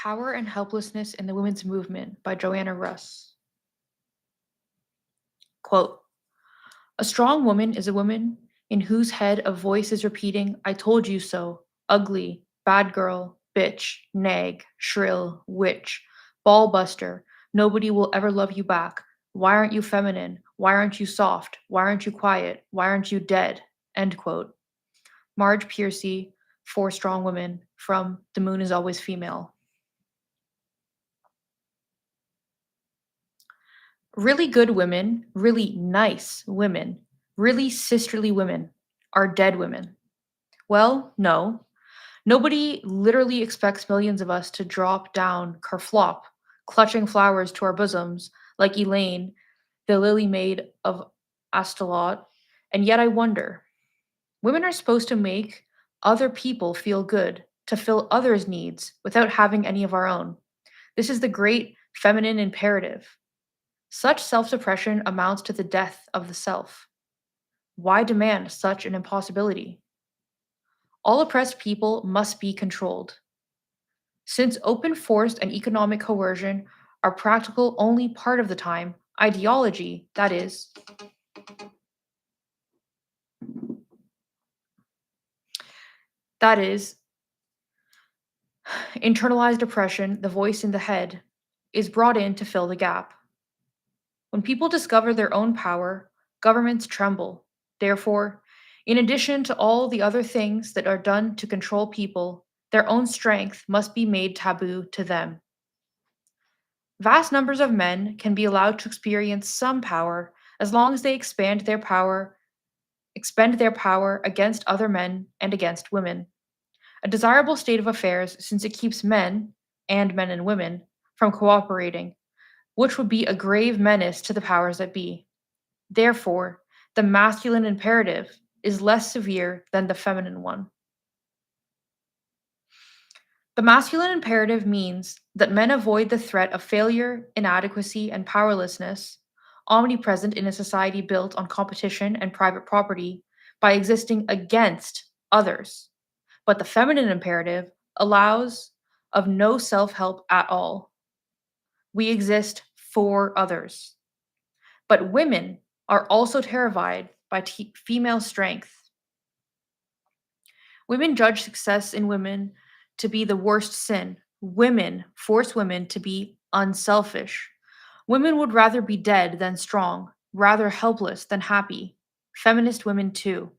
Power and Helplessness in the Women's Movement by Joanna Russ. Quote, a strong woman is a woman in whose head a voice is repeating, I told you so, ugly, bad girl, bitch, nag, shrill, witch, ball buster, nobody will ever love you back. Why aren't you feminine? Why aren't you soft? Why aren't you quiet? Why aren't you dead? End quote. Marge Piercy, For Strong Women, from The Moon is Always Female. Really good women, really nice women, really sisterly women are dead women. Well, no. Nobody literally expects millions of us to drop down kerflop, clutching flowers to our bosoms like Elaine, the lily maid of Astolat. And yet I wonder, women are supposed to make other people feel good, to fill others' needs without having any of our own. This is the great feminine imperative. Such self suppression amounts to the death of the self. Why demand such an impossibility? All oppressed people must be controlled. Since open force and economic coercion are practical only part of the time, ideology, that is, internalized oppression, the voice in the head, is brought in to fill the gap. When people discover their own power, governments tremble. Therefore, in addition to all the other things that are done to control people, their own strength must be made taboo to them. Vast numbers of men can be allowed to experience some power as long as they expend their power against other men and against women. A desirable state of affairs since it keeps men, and men and women, from cooperating, which would be a grave menace to the powers that be. Therefore, the masculine imperative is less severe than the feminine one. The masculine imperative means that men avoid the threat of failure, inadequacy, and powerlessness, omnipresent in a society built on competition and private property, by existing against others. But the feminine imperative allows of no self help at all. We exist for others. But women are also terrified by female strength. Women judge success in women to be the worst sin. Women force women to be unselfish. Women would rather be dead than strong, rather helpless than happy. Feminist women, too.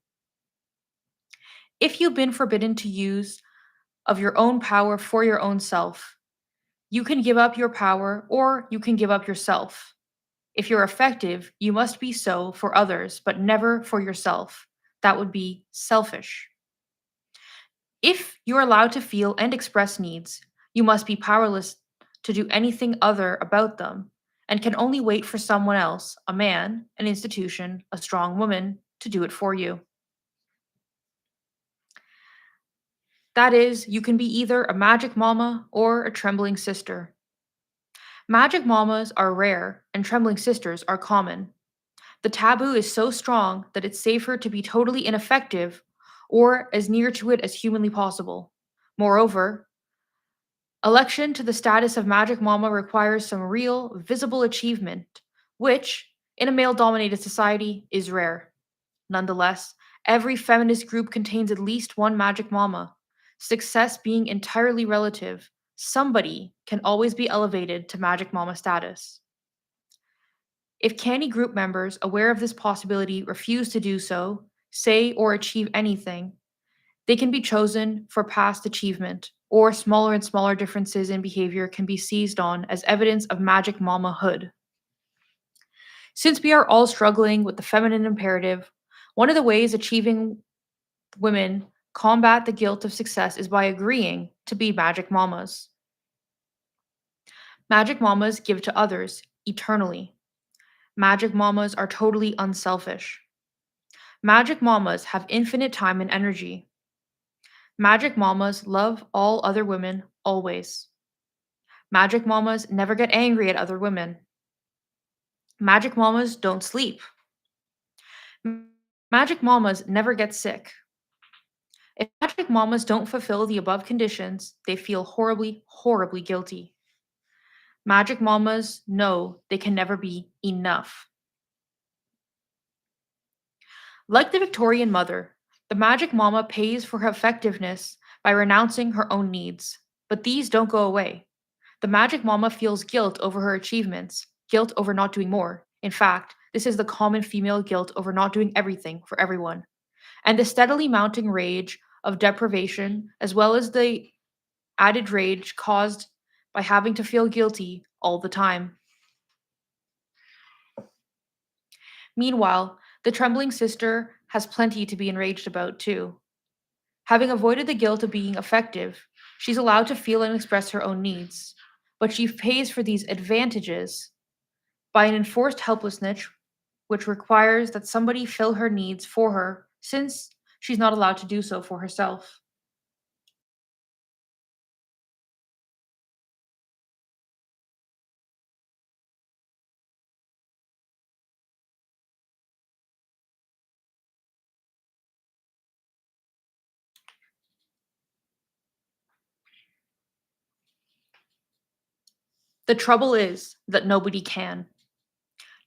If you've been forbidden to use of your own power for your own self, you can give up your power or you can give up yourself. If you're effective, you must be so for others, but never for yourself. That would be selfish. If you're allowed to feel and express needs, you must be powerless to do anything other about them and can only wait for someone else, a man, an institution, a strong woman, to do it for you. That is, you can be either a magic mama or a trembling sister. Magic mamas are rare and trembling sisters are common. The taboo is so strong that it's safer to be totally ineffective or as near to it as humanly possible. Moreover, election to the status of Magic Mama requires some real, visible achievement, which, in a male dominated society, is rare. Nonetheless, every feminist group contains at least one Magic Mama. Success being entirely relative, somebody can always be elevated to Magic Mama status. If canny group members aware of this possibility refuse to do so, say, or achieve anything, they can be chosen for past achievement, or smaller and smaller differences in behavior can be seized on as evidence of magic mama hood. Since we are all struggling with the feminine imperative, one of the ways achieving women combat the guilt of success is by agreeing to be magic mamas. Magic mamas give to others eternally. Magic mamas are totally unselfish. Magic mamas have infinite time and energy. Magic mamas love all other women always. Magic mamas never get angry at other women. Magic mamas don't sleep. M- Magic mamas never get sick. If magic mamas don't fulfill the above conditions, they feel horribly, horribly guilty. Magic mamas know they can never be enough. Like the Victorian mother, the magic mama pays for her effectiveness by renouncing her own needs. But these don't go away. The magic mama feels guilt over her achievements, guilt over not doing more. In fact, this is the common female guilt over not doing everything for everyone. And the steadily mounting rage of deprivation, as well as the added rage caused by having to feel guilty all the time. Meanwhile, the trembling sister has plenty to be enraged about, too. Having avoided the guilt of being effective, she's allowed to feel and express her own needs. But she pays for these advantages by an enforced helplessness, which requires that somebody fill her needs for her, since she's not allowed to do so for herself. The trouble is that nobody can.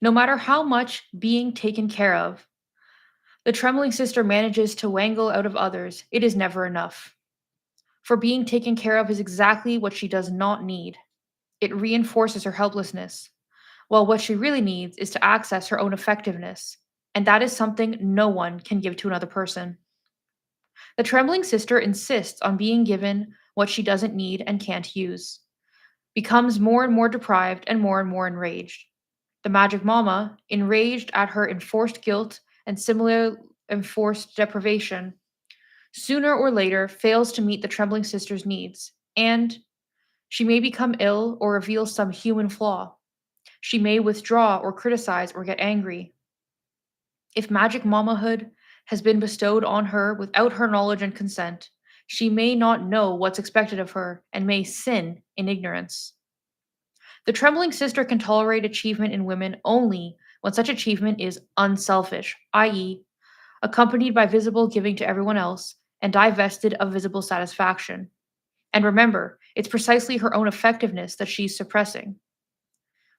No matter how much being taken care of, the trembling sister manages to wangle out of others, it is never enough. For being taken care of is exactly what she does not need. It reinforces her helplessness. While what she really needs is to access her own effectiveness, and that is something no one can give to another person. The trembling sister insists on being given what she doesn't need and can't use, becomes more and more deprived and more enraged. The magic mama, enraged at her enforced guilt and similar enforced deprivation, sooner or later fails to meet the trembling sister's needs, and she may become ill or reveal some human flaw. She may withdraw or criticize or get angry. If magic mamahood has been bestowed on her without her knowledge and consent, she may not know what's expected of her and may sin in ignorance. The trembling sister can tolerate achievement in women only when such achievement is unselfish, i.e., accompanied by visible giving to everyone else and divested of visible satisfaction. And remember, it's precisely her own effectiveness that she's suppressing.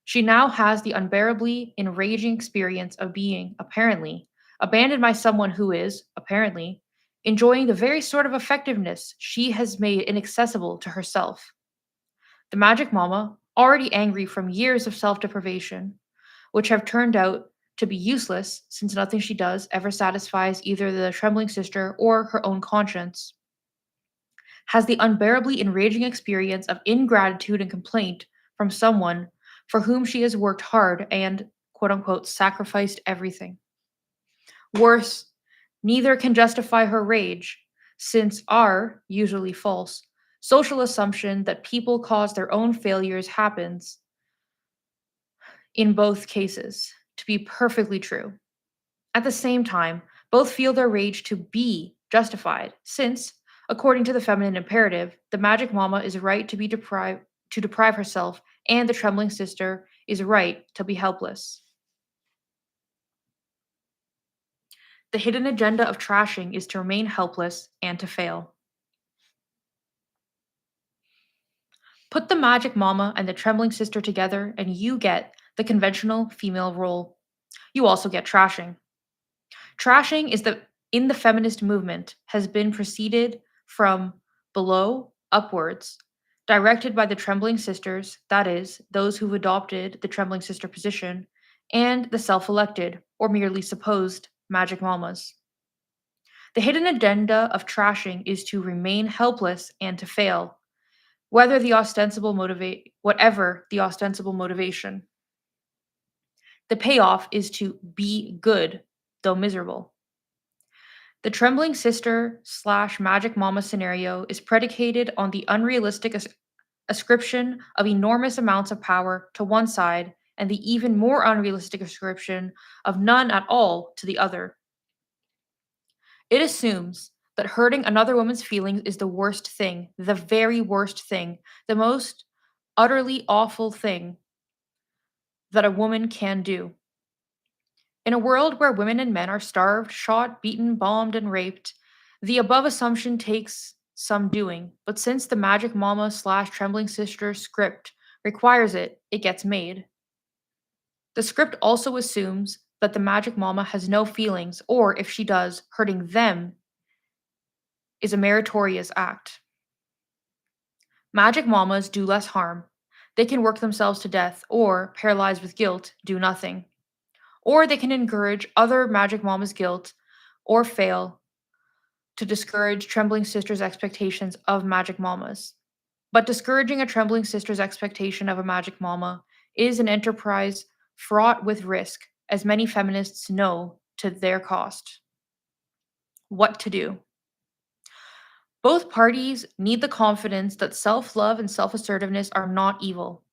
She now has the unbearably enraging experience of being, apparently, abandoned by someone who is, apparently, enjoying the very sort of effectiveness she has made inaccessible to herself. The magic mama, already angry from years of self deprivation, which have turned out to be useless since nothing she does ever satisfies either the trembling sister or her own conscience, has the unbearably enraging experience of ingratitude and complaint from someone for whom she has worked hard and, quote unquote, sacrificed everything. Worse, neither can justify her rage, since our, usually false, social assumption that people cause their own failures happens in both cases to be perfectly true. At the same time, both feel their rage to be justified, since, according to the feminine imperative, the magic mama is right to be deprived to deprive herself, and the trembling sister is right to be helpless. The hidden agenda of trashing is to remain helpless and to fail. Put the magic mama and the trembling sister together, and you get the conventional female role. You also get trashing. Trashing is the in the feminist movement has been preceded from below upwards, directed by the trembling sisters, that is, those who've adopted the trembling sister position, and the self-elected, or merely supposed, magic mamas. The hidden agenda of trashing is to remain helpless and to fail, whatever the ostensible motivation. The payoff is to be good, though miserable. The trembling sister slash magic mama scenario is predicated on the unrealistic ascription of enormous amounts of power to one side and the even more unrealistic ascription of none at all to the other. It assumes that hurting another woman's feelings is the worst thing, the very worst thing, the most utterly awful thing that a woman can do. In a world where women and men are starved, shot, beaten, bombed, and raped, The above assumption takes some doing, but since the Magic Mama slash Trembling Sister script requires it, it gets made. The script also assumes that the Magic Mama has no feelings, or if she does, hurting them is a meritorious act. Magic Mamas do less harm. They can work themselves to death, or, paralyzed with guilt, do nothing. Or they can encourage other Magic Mama's guilt, or fail to discourage Trembling Sister's expectations of Magic Mamas. But discouraging a Trembling Sister's expectation of a Magic Mama is an enterprise fraught with risk, as many feminists know to their cost. What to do? Both parties need the confidence that self love and self assertiveness are not evil.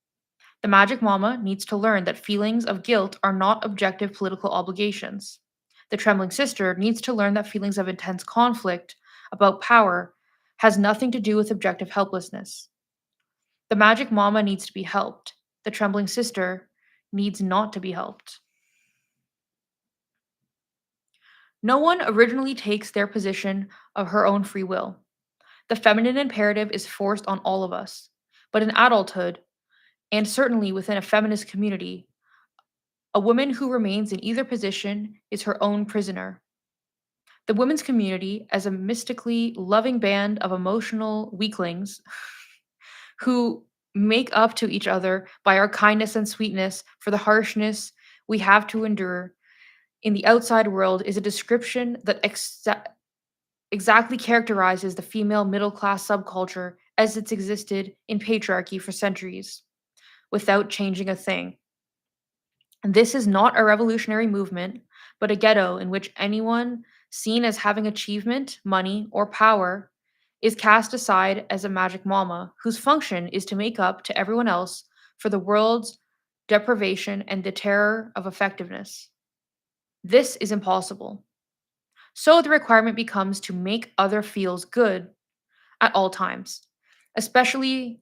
The Magic Mama needs to learn that feelings of guilt are not objective political obligations. The Trembling Sister needs to learn that feelings of intense conflict about power has nothing to do with objective helplessness. The Magic Mama needs to be helped. The Trembling Sister needs not to be helped. No one originally takes their position of her own free will. The feminine imperative is forced on all of us. But in adulthood, and certainly within a feminist community, a woman who remains in either position is her own prisoner. The women's community, as a mystically loving band of emotional weaklings who make up to each other by our kindness and sweetness for the harshness we have to endure in the outside world, is a description that exactly characterizes the female middle class subculture as it's existed in patriarchy for centuries, without changing a thing. This is not a revolutionary movement, but a ghetto in which anyone seen as having achievement, money, or power is cast aside as a magic mama whose function is to make up to everyone else for the world's deprivation and the terror of effectiveness. This is impossible. So the requirement becomes to make other feels good at all times, especially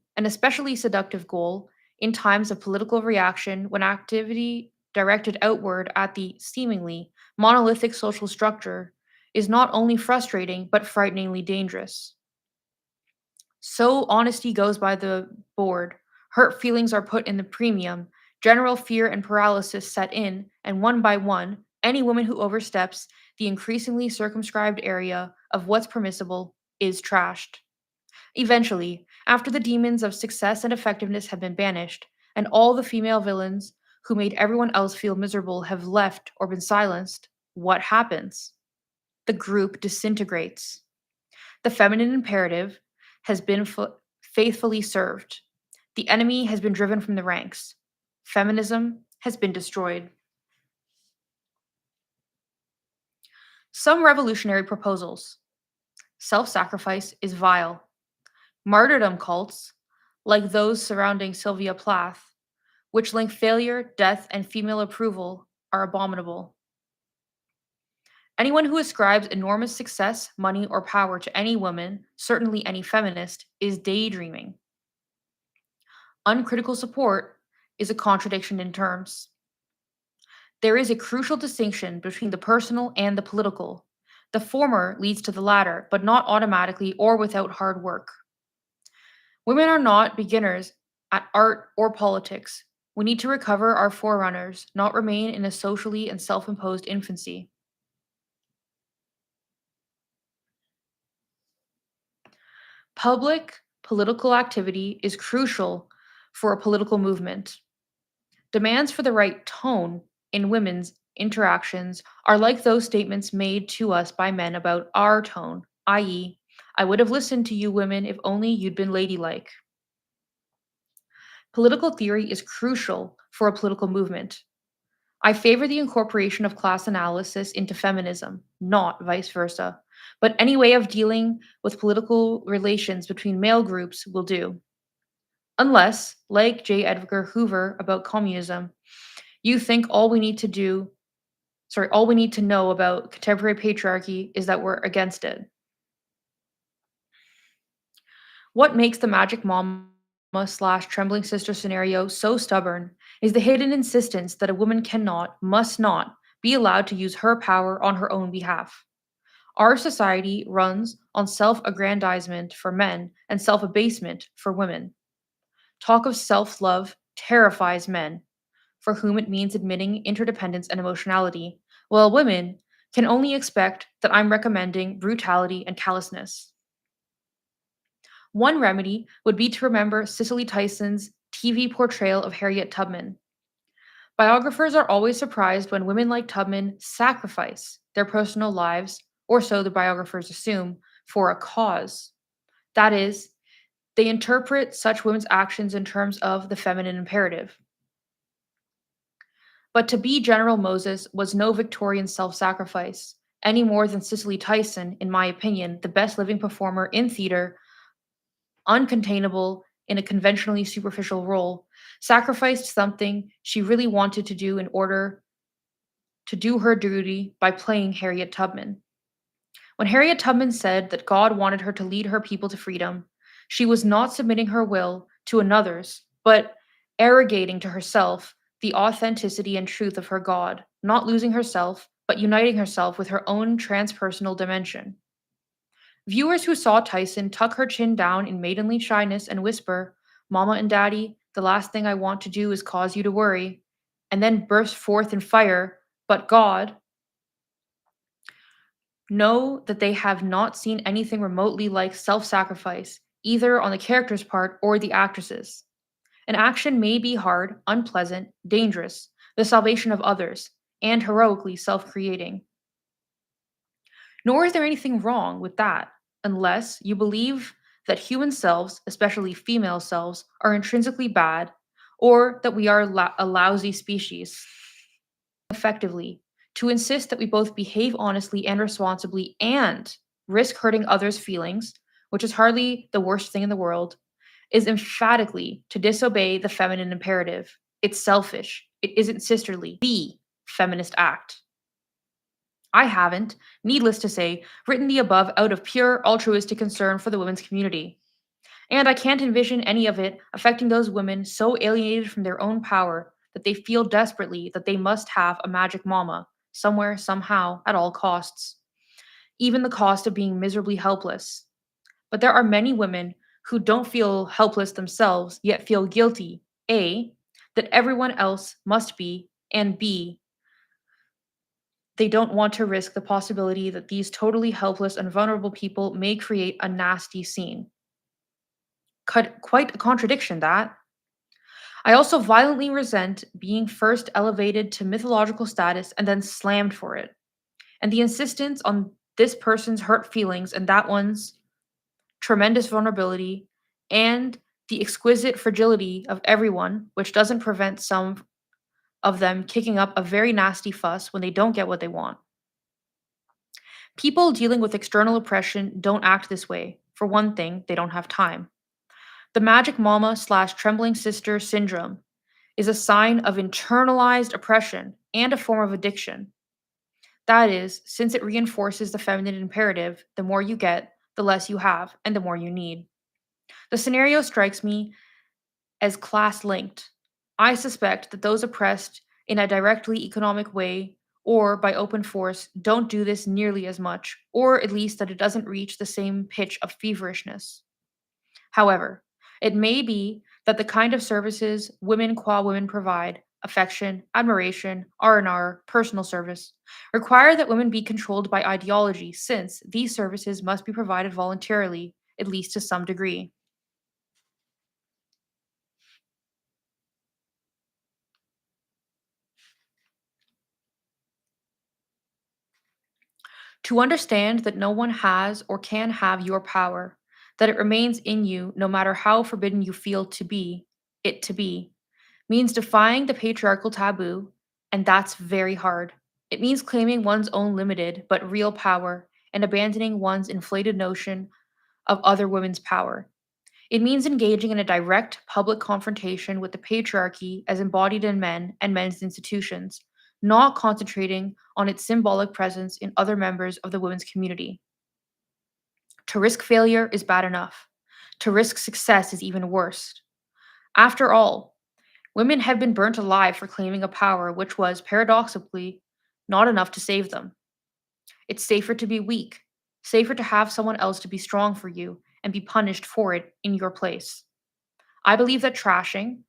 seductive goal in times of political reaction when activity directed outward at the seemingly monolithic social structure is not only frustrating but frighteningly dangerous. So honesty goes by the board, hurt feelings are put in the premium, general fear and paralysis set in, and one by one, any woman who oversteps the increasingly circumscribed area of what's permissible is trashed. Eventually, after the demons of success and effectiveness have been banished, and all the female villains who made everyone else feel miserable have left or been silenced, what happens? The group disintegrates. The feminine imperative has been faithfully served. The enemy has been driven from the ranks. Feminism has been destroyed. Some revolutionary proposals. Self sacrifice is vile. Martyrdom cults, like those surrounding Sylvia Plath, which link failure, death, and female approval, are abominable. Anyone who ascribes enormous success, money, or power to any woman, certainly any feminist, is daydreaming. Uncritical support is a contradiction in terms. There is a crucial distinction between the personal and the political. The former leads to the latter, but not automatically or without hard work. Women are not beginners at art or politics. We need to recover our forerunners, not remain in a socially and self imposed infancy. Public political activity is crucial for a political movement. Demands for the right tone in women's interactions are like those statements made to us by men about our tone, i.e., I would have listened to you women if only you'd been ladylike. Political theory is crucial for a political movement. I favor the incorporation of class analysis into feminism, not vice versa. But any way of dealing with political relations between male groups will do. Unless, like J. Edgar Hoover about communism, you think all we need to know about contemporary patriarchy is that we're against it. What makes the Magic Mama slash Trembling Sister scenario so stubborn is the hidden insistence that a woman cannot, must not, be allowed to use her power on her own behalf. Our society runs on self aggrandizement for men and self abasement for women. Talk of self love terrifies men, for whom it means admitting interdependence and emotionality, while women can only expect that I'm recommending brutality and callousness. One remedy would be to remember Cicely Tyson's TV portrayal of Harriet Tubman. Biographers are always surprised when women like Tubman sacrifice their personal lives, or so the biographers assume, for a cause. That is, they interpret such women's actions in terms of the feminine imperative. But to be General Moses was no Victorian self sacrifice, any more than Cicely Tyson, in my opinion, the best living performer in theater, uncontainable in a conventionally superficial role, sacrificed something she really wanted to do in order to do her duty by playing Harriet Tubman. When Harriet Tubman said that God wanted her to lead her people to freedom, she was not submitting her will to another's, but arrogating to herself the authenticity and truth of her God, not losing herself, but uniting herself with her own transpersonal dimension. Viewers who saw Tyson tuck her chin down in maidenly shyness and whisper, "Mama and Daddy, the last thing I want to do is cause you to worry," and then burst forth in fire, "But God," know that they have not seen anything remotely like self sacrifice, either on the character's part or the actress's. An action may be hard, unpleasant, dangerous, the salvation of others, and heroically self creating. Nor is there anything wrong with that, unless you believe that human selves, especially female selves, are intrinsically bad, or that we are a lousy species. Effectively, to insist that we both behave honestly and responsibly and risk hurting others' feelings, which is hardly the worst thing in the world, is emphatically to disobey the feminine imperative. It's selfish. It isn't sisterly. The feminist act. I haven't, needless to say, written the above out of pure altruistic concern for the women's community. And I can't envision any of it affecting those women so alienated from their own power that they feel desperately that they must have a magic mama, somewhere, somehow, at all costs, even the cost of being miserably helpless. But there are many women who don't feel helpless themselves, yet feel guilty, A, that everyone else must be, and B, they don't want to risk the possibility that these totally helpless and vulnerable people may create a nasty scene. Quite a contradiction, that. I also violently resent being first elevated to mythological status and then slammed for it, and the insistence on this person's hurt feelings and that one's tremendous vulnerability, and the exquisite fragility of everyone, which doesn't prevent some of them kicking up a very nasty fuss when they don't get what they want. People dealing with external oppression don't act this way. For one thing, they don't have time. The magic mama slash trembling sister syndrome is a sign of internalized oppression and a form of addiction. That is, since it reinforces the feminine imperative, the more you get, the less you have, and the more you need. The scenario strikes me as class linked. I suspect that those oppressed in a directly economic way or by open force don't do this nearly as much, or at least that it doesn't reach the same pitch of feverishness. However, it may be that the kind of services women qua women provide, affection, admiration, R&R, personal service, require that women be controlled by ideology since these services must be provided voluntarily, at least to some degree. To understand that no one has or can have your power, that it remains in you no matter how forbidden you feel to be, means defying the patriarchal taboo, and that's very hard. It means claiming one's own limited but real power and abandoning one's inflated notion of other women's power. It means engaging in a direct public confrontation with the patriarchy as embodied in men and men's institutions, not concentrating on its symbolic presence in other members of the women's community. To risk failure is bad enough. To risk success is even worse. After all, women have been burnt alive for claiming a power which was, paradoxically, not enough to save them. It's safer to be weak, Safer to have someone else to be strong for you and be punished for it in your place. I believe that trashing,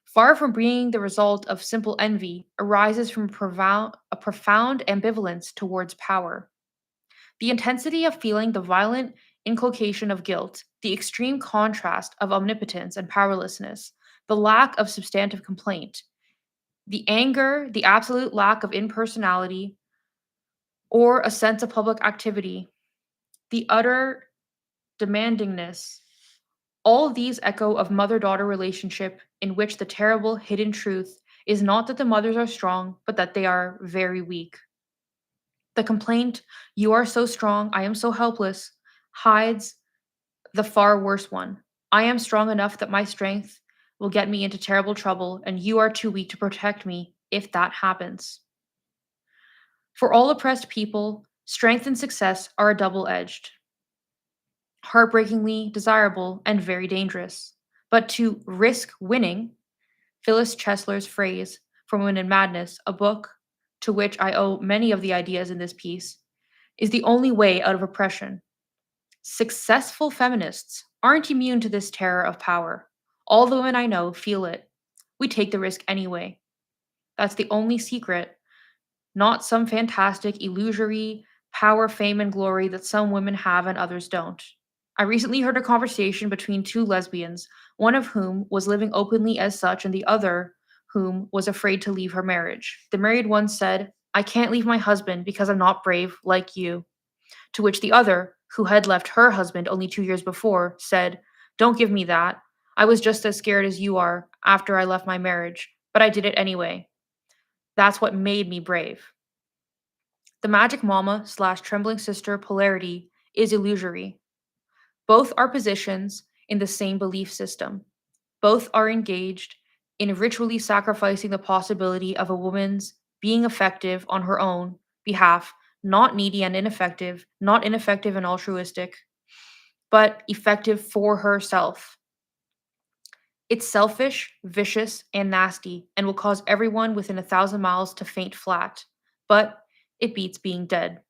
far from being the result of simple envy, arises from a profound ambivalence towards power. The intensity of feeling the violent inculcation of guilt, the extreme contrast of omnipotence and powerlessness, the lack of substantive complaint, the anger, the absolute lack of impersonality or a sense of public activity, the utter demandingness. All of these echo of mother daughter relationship in which the terrible hidden truth is not that the mothers are strong, but that they are very weak. The complaint, "You are so strong, I am so helpless," hides the far worse one. "I am strong enough that my strength will get me into terrible trouble, and you are too weak to protect me if that happens." For all oppressed people, strength and success are a double edged, heartbreakingly desirable, and very dangerous. But to risk winning, Phyllis Chesler's phrase from Women in Madness, a book to which I owe many of the ideas in this piece, is the only way out of oppression. Successful feminists aren't immune to this terror of power. All the women I know feel it. We take the risk anyway. That's the only secret, not some fantastic, illusory power, fame, and glory that some women have and others don't. I recently heard a conversation between two lesbians, one of whom was living openly as such, and the other whom was afraid to leave her marriage. The married one said, "I can't leave my husband because I'm not brave like you." To which the other, who had left her husband only 2 years before, said, "Don't give me that. I was just as scared as you are after I left my marriage, but I did it anyway. That's what made me brave." The magic mama slash trembling sister polarity is illusory. Both are positions in the same belief system. Both are engaged in ritually sacrificing the possibility of a woman's being effective on her own behalf, not needy and ineffective, not ineffective and altruistic, but effective for herself. It's selfish, vicious, and nasty, and will cause everyone within 1,000 miles to faint flat. But it beats being dead.